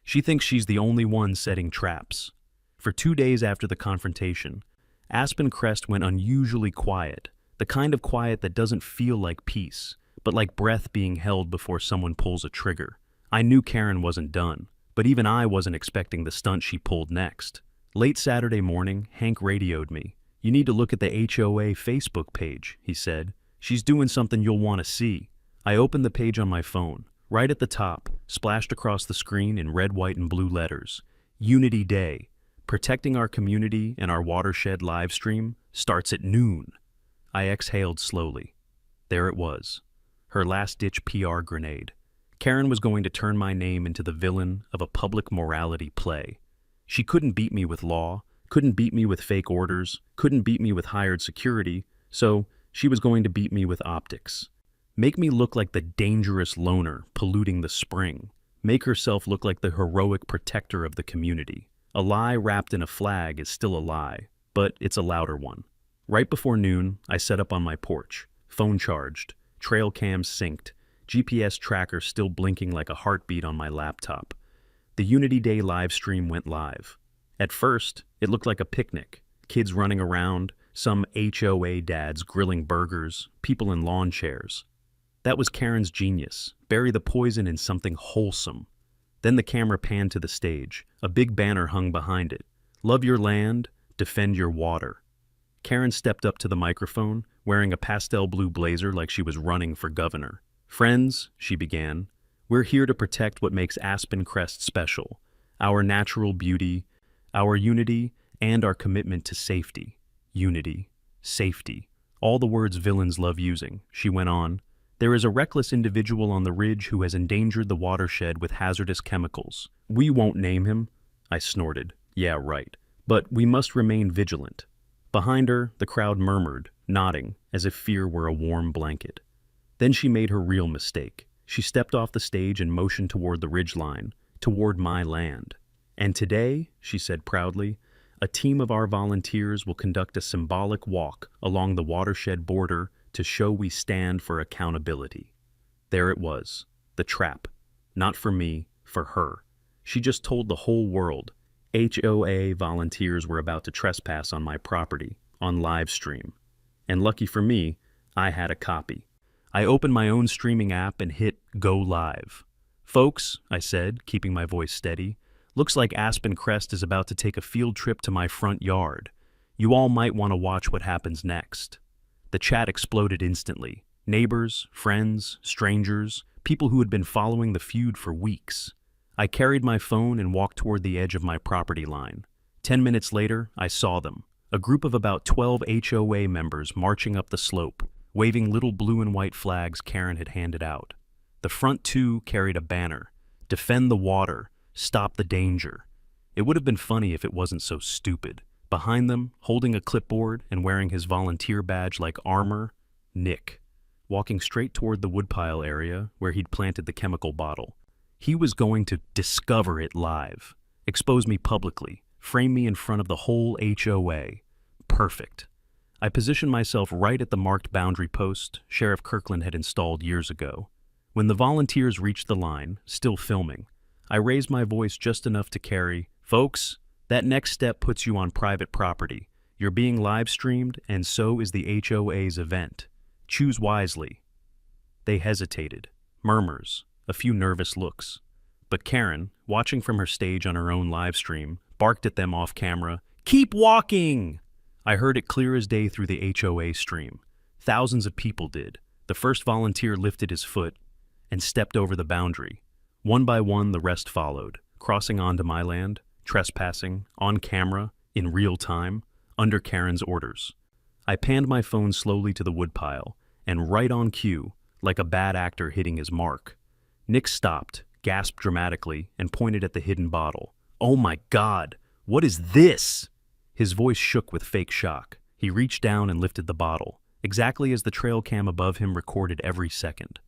She thinks she's the only one setting traps. For 2 days after the confrontation, Aspen Crest went unusually quiet, the kind of quiet that doesn't feel like peace, but like breath being held before someone pulls a trigger. I knew Karen wasn't done, but even I wasn't expecting the stunt she pulled next. Late Saturday morning, Hank radioed me. You need to look at the HOA Facebook page, he said. She's doing something you'll want to see. I opened the page on my phone. Right at the top, splashed across the screen in red, white, and blue letters, Unity Day. Protecting our community and our watershed live stream starts at noon. I exhaled slowly. There it was. Her last-ditch PR grenade. Karen was going to turn my name into the villain of a public morality play. She couldn't beat me with law, couldn't beat me with fake orders, couldn't beat me with hired security, so she was going to beat me with optics. Make me look like the dangerous loner polluting the spring. Make herself look like the heroic protector of the community. A lie wrapped in a flag is still a lie, but it's a louder one. Right before noon, I set up on my porch, phone charged, trail cams synced, GPS tracker still blinking like a heartbeat on my laptop. The Unity Day live stream went live. At first, it looked like a picnic. Kids running around, some HOA dads grilling burgers, people in lawn chairs. That was Karen's genius. Bury the poison in something wholesome. Then the camera panned to the stage. A big banner hung behind it. Love your land, defend your water. Karen stepped up to the microphone, wearing a pastel blue blazer like she was running for governor. Friends, she began, we're here to protect what makes Aspen Crest special. Our natural beauty, our unity, and our commitment to safety. Unity, safety. All the words villains love using, she went on. There is a reckless individual on the ridge who has endangered the watershed with hazardous chemicals. We won't name him, I snorted. Yeah, right. But we must remain vigilant. Behind her, the crowd murmured, nodding, as if fear were a warm blanket. Then she made her real mistake. She stepped off the stage and motioned toward the ridgeline, toward my land. And today, she said proudly, a team of our volunteers will conduct a symbolic walk along the watershed border to show we stand for accountability. There it was, the trap. Not for me, for her. She just told the whole world. HOA volunteers were about to trespass on my property, on live stream. And lucky for me, I had a copy. I opened my own streaming app and hit Go Live. Folks, I said, keeping my voice steady, looks like Aspen Crest is about to take a field trip to my front yard. You all might want to watch what happens next. The chat exploded instantly. Neighbors, friends, strangers, people who had been following the feud for weeks. I carried my phone and walked toward the edge of my property line. 10 minutes later, I saw them. A group of about 12 HOA members marching up the slope, waving little blue and white flags Karen had handed out. The front two carried a banner. Defend the water. Stop the danger. It would have been funny if it wasn't so stupid. Behind them, holding a clipboard and wearing his volunteer badge like armor, Nick, walking straight toward the woodpile area where he'd planted the chemical bottle. He was going to discover it live, expose me publicly, frame me in front of the whole HOA. Perfect. I positioned myself right at the marked boundary post Sheriff Kirkland had installed years ago. When the volunteers reached the line, still filming, I raised my voice just enough to carry, "Folks, that next step puts you on private property. You're being live streamed, and so is the HOA's event. Choose wisely." They hesitated. Murmurs. A few nervous looks. But Karen, watching from her stage on her own live stream, barked at them off camera, "Keep walking!" I heard it clear as day through the HOA stream. Thousands of people did. The first volunteer lifted his foot and stepped over the boundary. One by one, the rest followed, crossing onto my land, trespassing, on camera, in real time, under Karen's orders. I panned my phone slowly to the woodpile, and right on cue, like a bad actor hitting his mark, Nick stopped, gasped dramatically, and pointed at the hidden bottle. "Oh my God, what is this?" His voice shook with fake shock. He reached down and lifted the bottle, exactly as the trail cam above him recorded every second.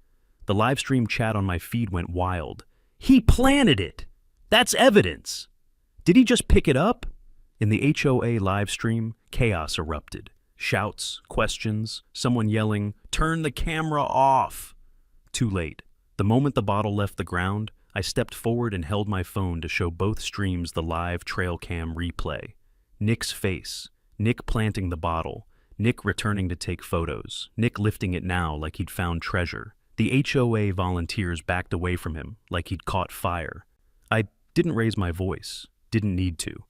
The live stream chat on my feed went wild. "He planted it! That's evidence! Did he just pick it up?" In the HOA live stream, chaos erupted. Shouts, questions, someone yelling, "Turn the camera off!" Too late. The moment the bottle left the ground, I stepped forward and held my phone to show both streams the live trail cam replay. Nick's face, Nick planting the bottle, Nick returning to take photos, Nick lifting it now like he'd found treasure. The HOA volunteers backed away from him like he'd caught fire. I didn't raise my voice, didn't need to.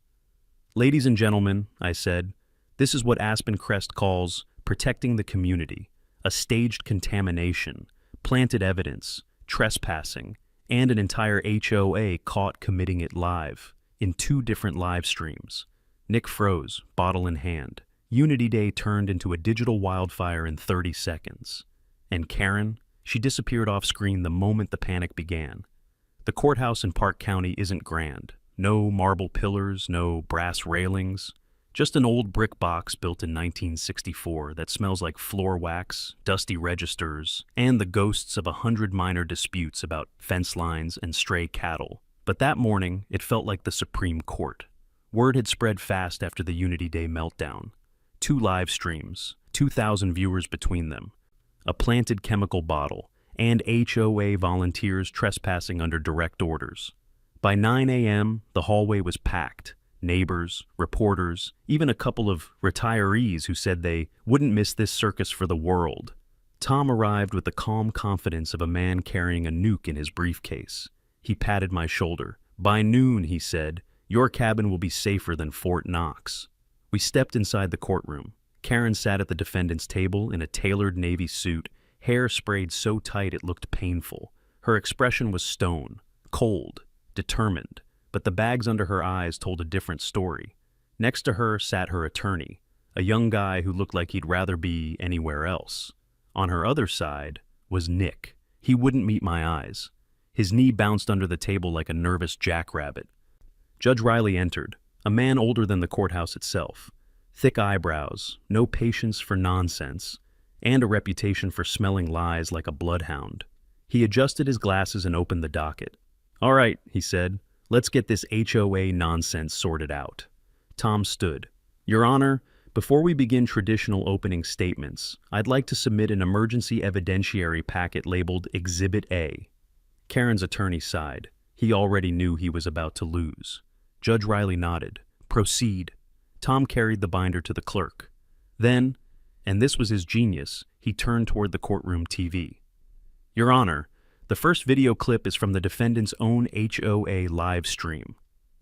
"Ladies and gentlemen," I said, "this is what Aspen Crest calls protecting the community, a staged contamination, planted evidence, trespassing, and an entire HOA caught committing it live, in 2 different live streams." Nick froze, bottle in hand. Unity Day turned into a digital wildfire in 30 seconds. And Karen, she disappeared off screen the moment the panic began. The courthouse in Park County isn't grand. No marble pillars, no brass railings. Just an old brick box built in 1964 that smells like floor wax, dusty registers, and the ghosts of 100 minor disputes about fence lines and stray cattle. But that morning, it felt like the Supreme Court. Word had spread fast after the Unity Day meltdown. 2 live streams, 2,000 viewers between them, a planted chemical bottle, and HOA volunteers trespassing under direct orders. By 9 a.m., the hallway was packed. Neighbors, reporters, even a couple of retirees who said they wouldn't miss this circus for the world. Tom arrived with the calm confidence of a man carrying a nuke in his briefcase. He patted my shoulder. By noon, he said, your cabin will be safer than Fort Knox. We stepped inside the courtroom. Karen sat at the defendant's table in a tailored navy suit, hair sprayed so tight it looked painful. Her expression was stone, cold, determined, but the bags under her eyes told a different story. Next to her sat her attorney, a young guy who looked like he'd rather be anywhere else. On her other side was Nick. He wouldn't meet my eyes. His knee bounced under the table like a nervous jackrabbit. Judge Riley entered, a man older than the courthouse itself. Thick eyebrows, no patience for nonsense, and a reputation for smelling lies like a bloodhound. He adjusted his glasses and opened the docket. All right, he said, let's get this HOA nonsense sorted out. Tom stood. Your Honor, before we begin traditional opening statements, I'd like to submit an emergency evidentiary packet labeled Exhibit A. Karen's attorney sighed. He already knew he was about to lose. Judge Riley nodded. Proceed. Tom carried the binder to the clerk. Then, and this was his genius, he turned toward the courtroom TV. Your Honor, the first video clip is from the defendant's own HOA live stream.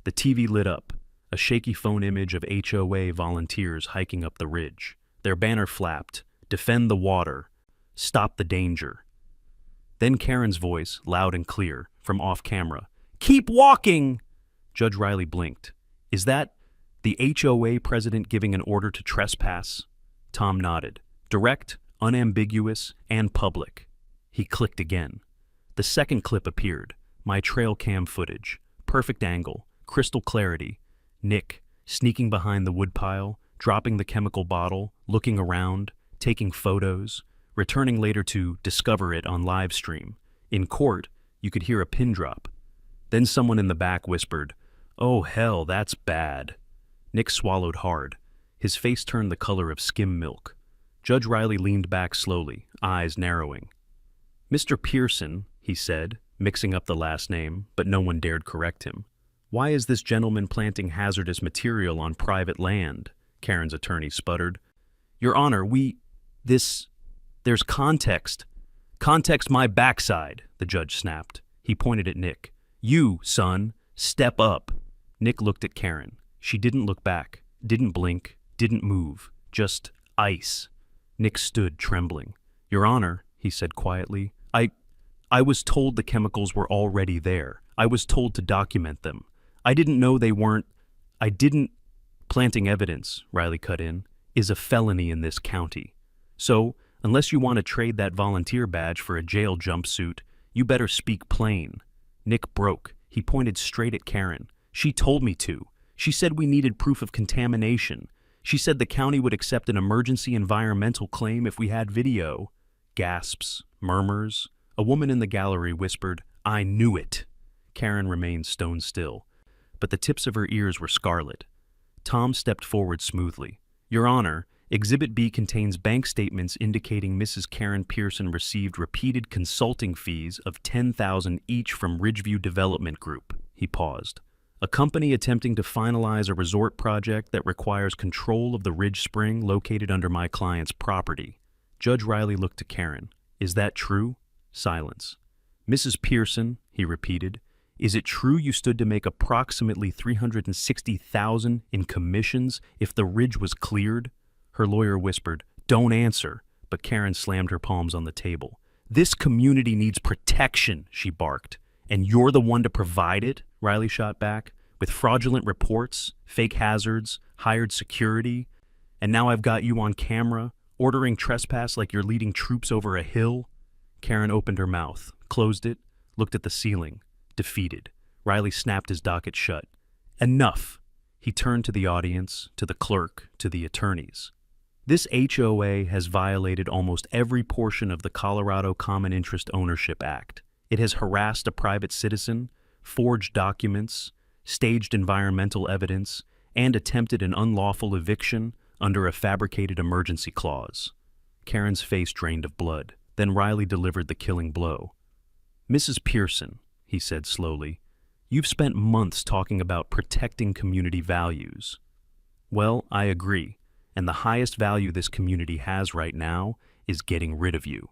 The TV lit up, a shaky phone image of HOA volunteers hiking up the ridge. Their banner flapped, Defend the water, stop the danger. Then Karen's voice, loud and clear, from off-camera. Keep walking! Judge Riley blinked. Is that the HOA president giving an order to trespass? Tom nodded. Direct, unambiguous, and public. He clicked again. The second clip appeared. My trail cam footage. Perfect angle, crystal clarity. Nick, sneaking behind the woodpile, dropping the chemical bottle, looking around, taking photos, returning later to discover it on live stream. In court, you could hear a pin drop. Then someone in the back whispered, Oh hell, that's bad. Nick swallowed hard. His face turned the color of skim milk. Judge Riley leaned back slowly, eyes narrowing. Mr. Pearson, he said, mixing up the last name, but no one dared correct him. Why is this gentleman planting hazardous material on private land? Karen's attorney sputtered. Your Honor, there's context. Context my backside, the judge snapped. He pointed at Nick. You, son, step up. Nick looked at Karen. She didn't look back, didn't blink, didn't move, just ice. Nick stood trembling. Your Honor, he said quietly, I was told the chemicals were already there. I was told to document them. I didn't know they weren't. Planting evidence, Riley cut in, is a felony in this county. So, unless you want to trade that volunteer badge for a jail jumpsuit, you better speak plain. Nick broke. He pointed straight at Karen. She told me to. She said we needed proof of contamination. She said the county would accept an emergency environmental claim if we had video. Gasps, murmurs. A woman in the gallery whispered, I knew it. Karen remained stone still, but the tips of her ears were scarlet. Tom stepped forward smoothly. Your Honor, Exhibit B contains bank statements indicating Mrs. Karen Pearson received repeated consulting fees of $10,000 each from Ridgeview Development Group. He paused. A company attempting to finalize a resort project that requires control of the Ridge Spring located under my client's property. Judge Riley looked to Karen. Is that true? Silence. Mrs. Pearson, he repeated, is it true you stood to make approximately $360,000 in commissions if the ridge was cleared? Her lawyer whispered, Don't answer, but Karen slammed her palms on the table. This community needs protection, she barked. And you're the one to provide it? Riley shot back. With fraudulent reports, fake hazards, hired security, and now I've got you on camera, ordering trespass like you're leading troops over a hill? Karen opened her mouth, closed it, looked at the ceiling, defeated. Riley snapped his docket shut. Enough! He turned to the audience, to the clerk, to the attorneys. This HOA has violated almost every portion of the Colorado Common Interest Ownership Act. It has harassed a private citizen, forged documents, staged environmental evidence, and attempted an unlawful eviction under a fabricated emergency clause. Karen's face drained of blood. Then Riley delivered the killing blow. Mrs. Pearson, he said slowly, you've spent months talking about protecting community values. Well, I agree, and the highest value this community has right now is getting rid of you.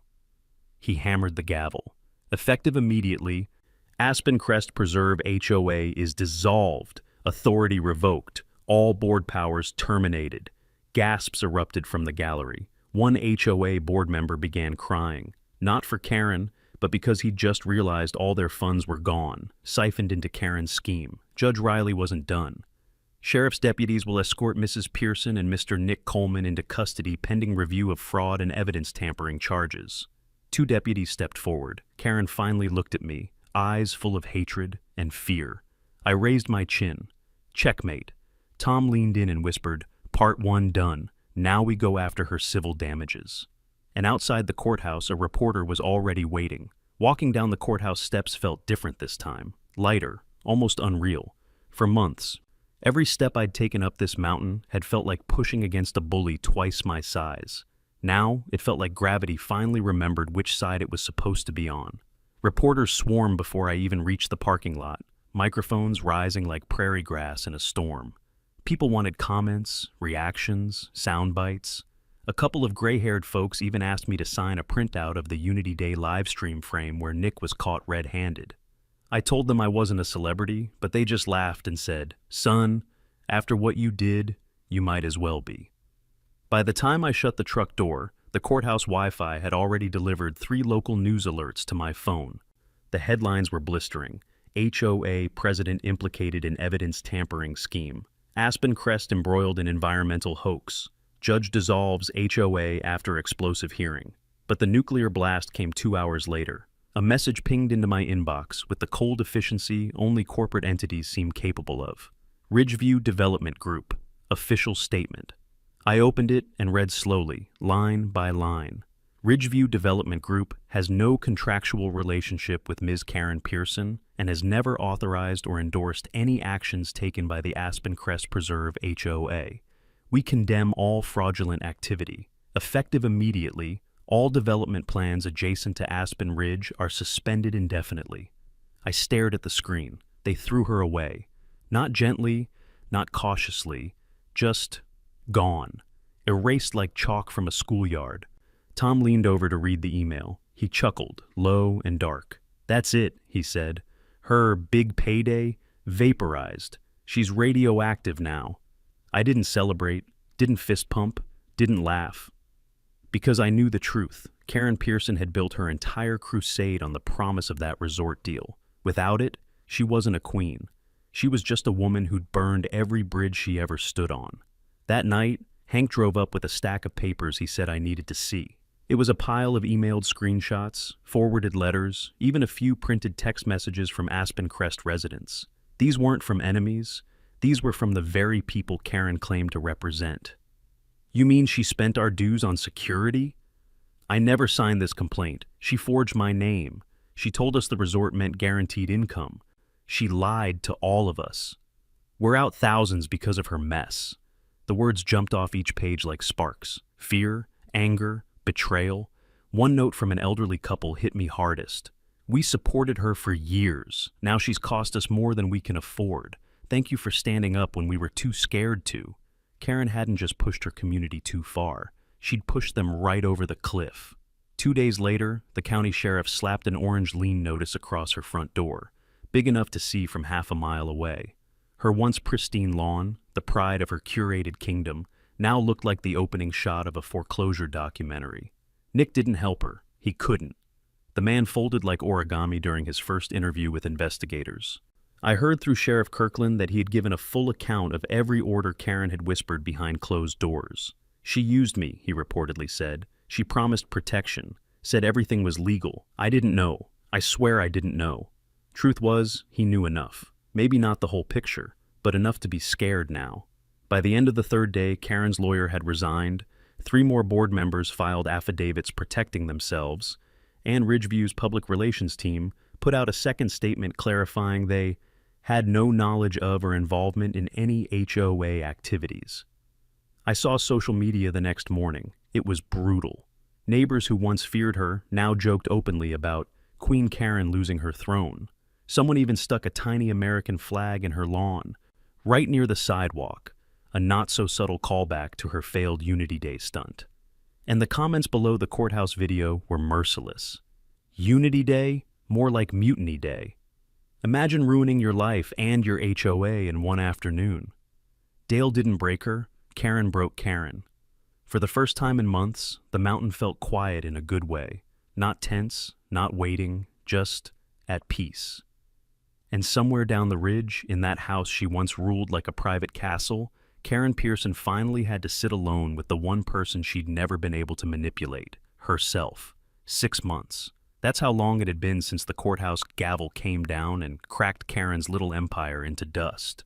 He hammered the gavel. Effective immediately, Aspen Crest Preserve HOA is dissolved, authority revoked, all board powers terminated. Gasps erupted from the gallery. One HOA board member began crying, not for Karen, but because he'd just realized all their funds were gone, siphoned into Karen's scheme. Judge Riley wasn't done. Sheriff's deputies will escort Mrs. Pearson and Mr. Nick Coleman into custody pending review of fraud and evidence tampering charges. Two deputies stepped forward. Karen finally looked at me, eyes full of hatred and fear. I raised my chin. Checkmate. Tom leaned in and whispered, "Part 1 done. Now we go after her civil damages." And outside the courthouse, a reporter was already waiting. Walking down the courthouse steps felt different this time. Lighter, almost unreal. For months, every step I'd taken up this mountain had felt like pushing against a bully twice my size. Now, it felt like gravity finally remembered which side it was supposed to be on. Reporters swarmed before I even reached the parking lot, microphones rising like prairie grass in a storm. People wanted comments, reactions, sound bites. A couple of gray-haired folks even asked me to sign a printout of the Unity Day livestream frame where Nick was caught red-handed. I told them I wasn't a celebrity, but they just laughed and said, "Son, after what you did, you might as well be." By the time I shut the truck door, the courthouse Wi-Fi had already delivered 3 local news alerts to my phone. The headlines were blistering. HOA president implicated in evidence tampering scheme. Aspen Crest embroiled in environmental hoax. Judge dissolves HOA after explosive hearing. But the nuclear blast came 2 hours later. A message pinged into my inbox with the cold efficiency only corporate entities seem capable of. Ridgeview Development Group. Official statement. I opened it and read slowly, line by line. Ridgeview Development Group has no contractual relationship with Ms. Karen Pearson and has never authorized or endorsed any actions taken by the Aspen Crest Preserve HOA. We condemn all fraudulent activity. Effective immediately, all development plans adjacent to Aspen Ridge are suspended indefinitely. I stared at the screen. They threw her away. Not gently, not cautiously, just gone. Erased like chalk from a schoolyard. Tom leaned over to read the email. He chuckled, low and dark. "That's it," he said. "Her big payday, vaporized. She's radioactive now." I didn't celebrate, didn't fist pump, didn't laugh. Because I knew the truth. Karen Pearson had built her entire crusade on the promise of that resort deal. Without it, she wasn't a queen. She was just a woman who'd burned every bridge she ever stood on. That night, Hank drove up with a stack of papers he said I needed to see. It was a pile of emailed screenshots, forwarded letters, even a few printed text messages from Aspen Crest residents. These weren't from enemies. These were from the very people Karen claimed to represent. "You mean she spent our dues on security?" "I never signed this complaint. She forged my name. She told us the resort meant guaranteed income. She lied to all of us. We're out thousands because of her mess." The words jumped off each page like sparks. Fear, anger, betrayal. One note from an elderly couple hit me hardest. "We supported her for years. Now she's cost us more than we can afford. Thank you for standing up when we were too scared to." Karen hadn't just pushed her community too far. She'd pushed them right over the cliff. 2 days later, the county sheriff slapped an orange lien notice across her front door, big enough to see from half a mile away. Her once pristine lawn, the pride of her curated kingdom, now looked like the opening shot of a foreclosure documentary. Nick didn't help her. He couldn't. The man folded like origami during his first interview with investigators. I heard through Sheriff Kirkland that he had given a full account of every order Karen had whispered behind closed doors. "She used me," he reportedly said. "She promised protection, said everything was legal. I didn't know. I swear I didn't know." Truth was, he knew enough. Maybe not the whole picture, but enough to be scared now. By the end of the 3rd day, Karen's lawyer had resigned, 3 more board members filed affidavits protecting themselves, and Ridgeview's public relations team put out a second statement clarifying they had no knowledge of or involvement in any HOA activities. I saw social media the next morning. It was brutal. Neighbors who once feared her now joked openly about Queen Karen losing her throne. Someone even stuck a tiny American flag in her lawn, right near the sidewalk, a not-so-subtle callback to her failed Unity Day stunt. And the comments below the courthouse video were merciless. Unity Day? More like Mutiny Day. Imagine ruining your life and your HOA in one afternoon. Dale didn't break her, Karen broke Karen. For the first time in months, the mountain felt quiet in a good way. Not tense, not waiting, just at peace. And somewhere down the ridge, in that house she once ruled like a private castle, Karen Pearson finally had to sit alone with the one person she'd never been able to manipulate, herself. 6 months. That's how long it had been since the courthouse gavel came down and cracked Karen's little empire into dust.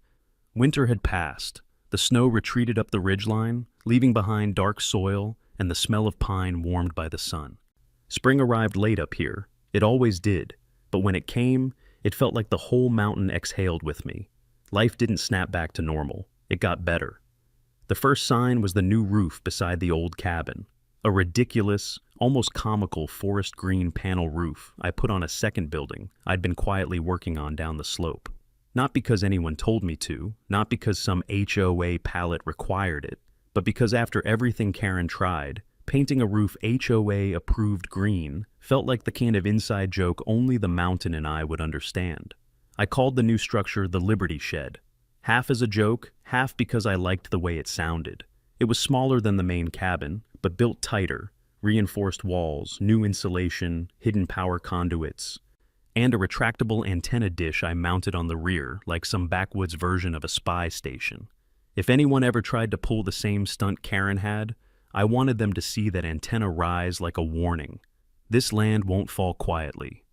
Winter had passed. The snow retreated up the ridgeline, leaving behind dark soil and the smell of pine warmed by the sun. Spring arrived late up here. It always did. But when it came, it felt like the whole mountain exhaled with me. Life didn't snap back to normal. It got better. The first sign was the new roof beside the old cabin. A ridiculous, almost comical forest green panel roof I put on a second building I'd been quietly working on down the slope. Not because anyone told me to, not because some HOA palette required it, but because after everything Karen tried, painting a roof HOA-approved green felt like the kind of inside joke only the mountain and I would understand. I called the new structure the Liberty Shed. Half as a joke, half because I liked the way it sounded. It was smaller than the main cabin, but built tighter, reinforced walls, new insulation, hidden power conduits, and a retractable antenna dish I mounted on the rear like some backwoods version of a spy station. If anyone ever tried to pull the same stunt Karen had, I wanted them to see that antenna rise like a warning. This land won't fall quietly.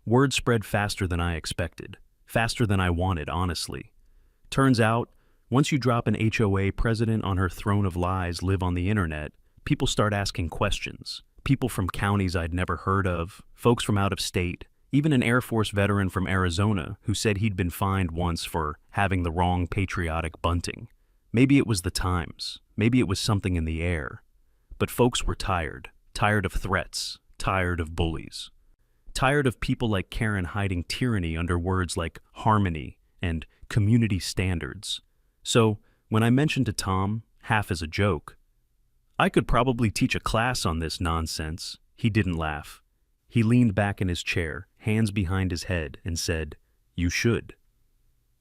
Word spread faster than I expected, faster than I wanted, honestly. Turns out, once you drop an HOA president on her throne of lies live on the internet, people start asking questions. People from counties I'd never heard of, folks from out of state, even an Air Force veteran from Arizona who said he'd been fined once for having the wrong patriotic bunting. Maybe it was the times, maybe it was something in the air. But folks were tired of threats, tired of bullies. Tired of people like Karen hiding tyranny under words like harmony and community standards. So, when I mentioned to Tom, half as a joke, I could probably teach a class on this nonsense, he didn't laugh. He leaned back in his chair, hands behind his head, and said, "You should."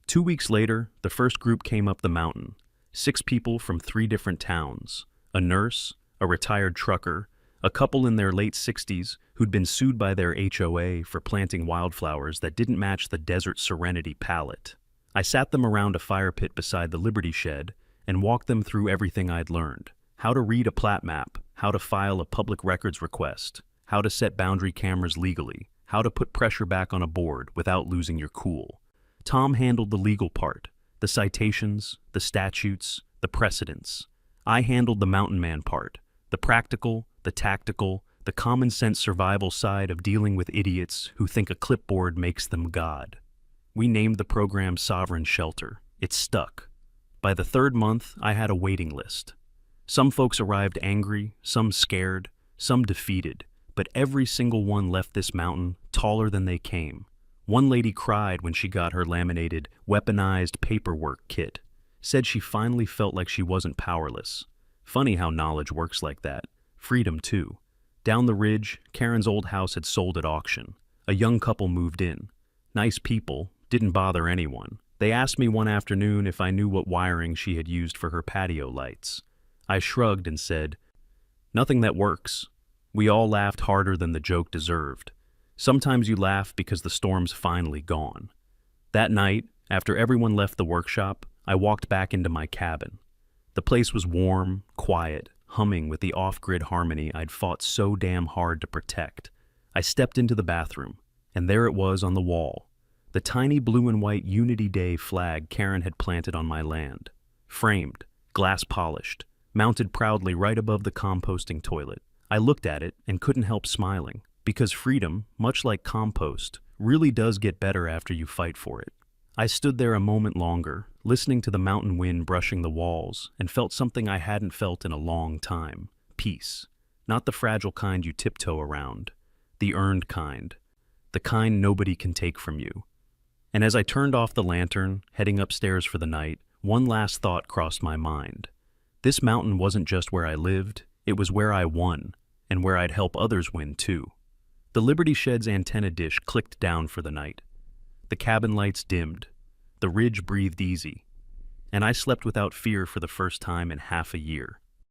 2 weeks later, the first group came up the mountain. 6 people from 3 different towns. A nurse, a retired trucker, a couple in their late 60s who'd been sued by their HOA for planting wildflowers that didn't match the desert serenity palette. I sat them around a fire pit beside the Liberty Shed and walked them through everything I'd learned. How to read a plat map, how to file a public records request, how to set boundary cameras legally, how to put pressure back on a board without losing your cool. Tom handled the legal part, the citations, the statutes, the precedents. I handled the mountain man part, the practical, the tactical, the common sense survival side of dealing with idiots who think a clipboard makes them God. We named the program Sovereign Shelter. It stuck. By the 3rd month, I had a waiting list. Some folks arrived angry, some scared, some defeated, but every single one left this mountain taller than they came. One lady cried when she got her laminated, weaponized paperwork kit, said she finally felt like she wasn't powerless. Funny how knowledge works like that. Freedom, too. Down the ridge, Karen's old house had sold at auction. A young couple moved in. Nice people, didn't bother anyone. They asked me one afternoon if I knew what wiring she had used for her patio lights. I shrugged and said, "Nothing that works." We all laughed harder than the joke deserved. Sometimes you laugh because the storm's finally gone. That night, after everyone left the workshop, I walked back into my cabin. The place was warm, quiet, humming with the off-grid harmony I'd fought so damn hard to protect. I stepped into the bathroom, and there it was on the wall, the tiny blue and white Unity Day flag Karen had planted on my land. Framed, glass polished, mounted proudly right above the composting toilet. I looked at it and couldn't help smiling, because freedom, much like compost, really does get better after you fight for it. I stood there a moment longer, listening to the mountain wind brushing the walls, and felt something I hadn't felt in a long time. Peace. Not the fragile kind you tiptoe around. The earned kind. The kind nobody can take from you. And as I turned off the lantern, heading upstairs for the night, one last thought crossed my mind. This mountain wasn't just where I lived, it was where I won, and where I'd help others win too. The Liberty Shed's antenna dish clicked down for the night. The cabin lights dimmed. The ridge breathed easy. And I slept without fear for the first time in half a year.